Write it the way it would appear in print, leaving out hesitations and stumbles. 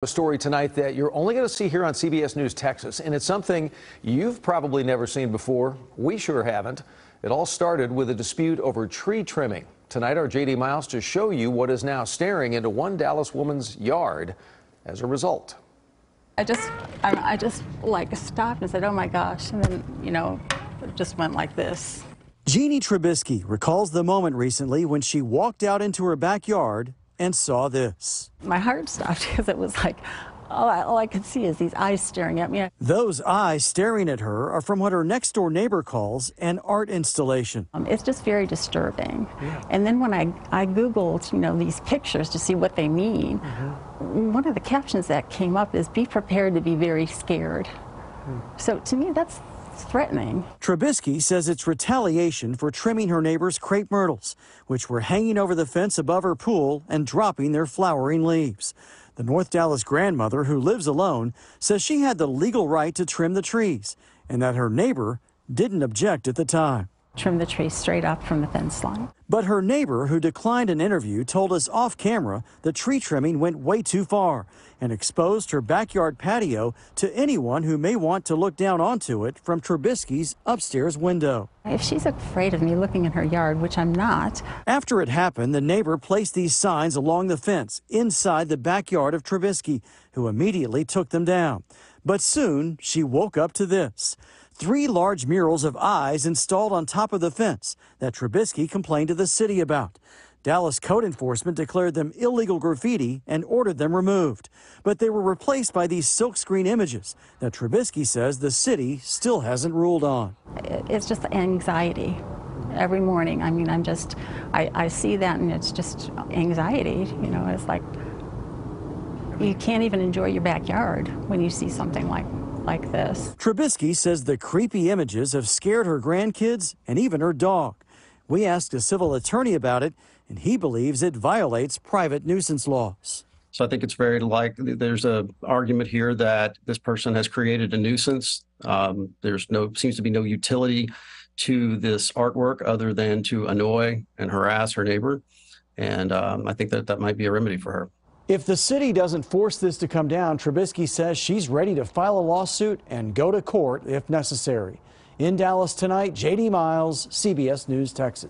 A story tonight that you're only going to see here on CBS News Texas, and it's something you've probably never seen before. We sure haven't. It all started with a dispute over tree trimming. Tonight, our JD Miles to show you what is now staring into one Dallas woman's yard as a result. I just like stopped and said, "Oh my gosh," and then, it just went like this. Jeannie Trubisky recalls the moment recently when she walked out into her backyard and saw this. My heart stopped because it was like all I could see is these eyes staring at me. Those eyes staring at her are from what her next door neighbor calls an art installation. It's just very disturbing. Yeah. And then when I Googled, these pictures to see what they mean, one of the captions that came up is, "Be prepared to be very scared." So to me, that's threatening. Trubisky says it's retaliation for trimming her neighbor's crepe myrtles, which were hanging over the fence above her pool and dropping their flowering leaves. The North Dallas grandmother, who lives alone, says she had the legal right to trim the trees and that her neighbor didn't object at the time. Trim the tree straight up from the fence line. But her neighbor, who declined an interview, told us off camera the tree trimming went way too far and exposed her backyard patio to anyone who may want to look down onto it from Trubisky's upstairs window. If she's afraid of me looking in her yard, which I'm not. After it happened, the neighbor placed these signs along the fence inside the backyard of Trubisky, who immediately took them down. But soon she woke up to this. 3 large murals of eyes installed on top of the fence that Trubisky complained to the city about. Dallas code enforcement declared them illegal graffiti and ordered them removed. But they were replaced by these silkscreen images that Trubisky says the city still hasn't ruled on. It's just anxiety every morning. I mean, I see that and it's just anxiety. It's like you can't even enjoy your backyard when you see something like this. Trubisky says the creepy images have scared her grandkids and even her dog. We asked a civil attorney about it, and he believes it violates private nuisance laws. So I think it's very likely there's an argument here that this person has created a nuisance. Seems to be no utility to this artwork other than to annoy and harass her neighbor. And I think that might be a remedy for her. If the city doesn't force this to come down, Trubisky says she's ready to file a lawsuit and go to court if necessary. In Dallas tonight, JD Miles, CBS News Texas.